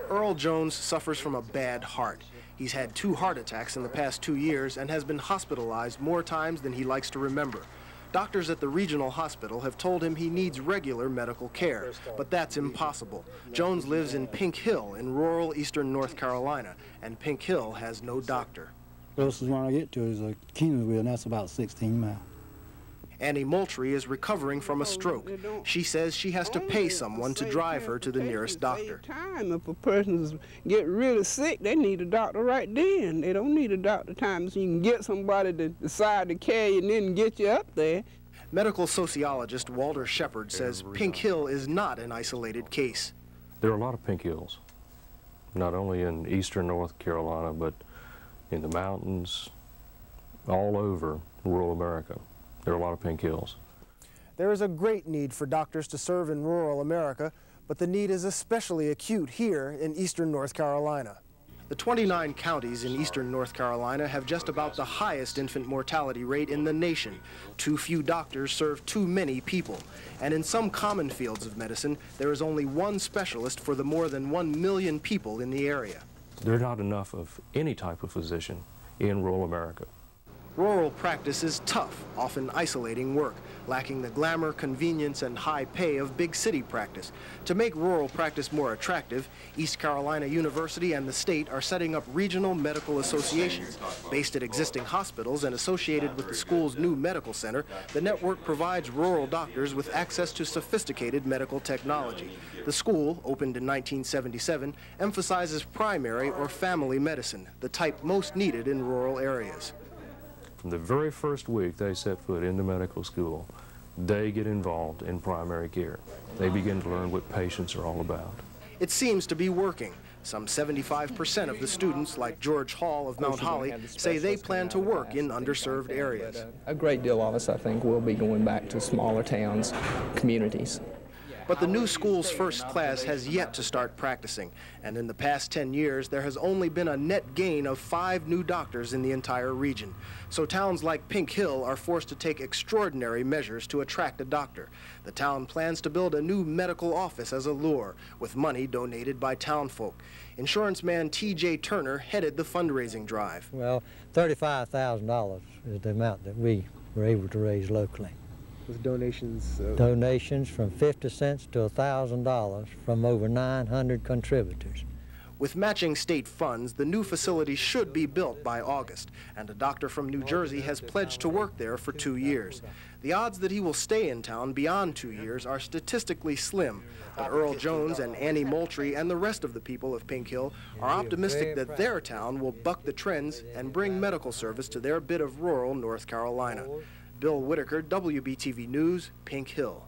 Earl Jones suffers from a bad heart. He's had 2 heart attacks in the past 2 years and has been hospitalized more times than he likes to remember. Doctors at the regional hospital have told him he needs regular medical care, but that's impossible. Jones lives in Pink Hill in rural eastern North Carolina, and Pink Hill has no doctor. The closest one I get to is a Keensville, and that's about 16 miles. Annie Moultrie is recovering from a stroke. She says she has to pay someone to drive her to the nearest doctor. If a person get really sick, they need a doctor right then. They don't need a doctor time so you can get somebody to decide to carry you and then get you up there. Medical sociologist Walter Shepard says Pink Hill is not an isolated case. There are a lot of Pink Hills, not only in eastern North Carolina, but in the mountains, all over rural America. There are a lot of Pink Hills. There is a great need for doctors to serve in rural America, but the need is especially acute here in eastern North Carolina. The 29 counties in eastern North Carolina have just about the highest infant mortality rate in the nation. Too few doctors serve too many people. And in some common fields of medicine, there is only one specialist for the more than 1 million people in the area. There are not enough of any type of physician in rural America. Rural practice is tough, often isolating work, lacking the glamour, convenience, and high pay of big city practice. To make rural practice more attractive, East Carolina University and the state are setting up regional medical associations. Based at existing hospitals and associated with the school's new medical center, the network provides rural doctors with access to sophisticated medical technology. The school, opened in 1977, emphasizes primary or family medicine, the type most needed in rural areas. From the very first week they set foot in the medical school, they get involved in primary care. They begin to learn what patients are all about. It seems to be working. Some 75% of the students, like George Hall of Mount Holly, say they plan to work in underserved areas. A great deal of us, I think, will be going back to smaller towns, communities. But the new school's first class has yet to start practicing, and in the past 10 years, there has only been a net gain of 5 new doctors in the entire region. So towns like Pink Hill are forced to take extraordinary measures to attract a doctor. The town plans to build a new medical office as a lure, with money donated by townfolk. Insurance man T.J. Turner headed the fundraising drive. Well, $35,000 is the amount that we were able to raise locally. With donations? Donations from 50 cents to $1,000 from over 900 contributors. With matching state funds, the new facility should be built by August, and a doctor from New Jersey has pledged to work there for 2 years. The odds that he will stay in town beyond 2 years are statistically slim, but Earl Jones and Annie Moultrie and the rest of the people of Pink Hill are optimistic that their town will buck the trends and bring medical service to their bit of rural North Carolina. Bill Whitaker, WBTV News, Pink Hill.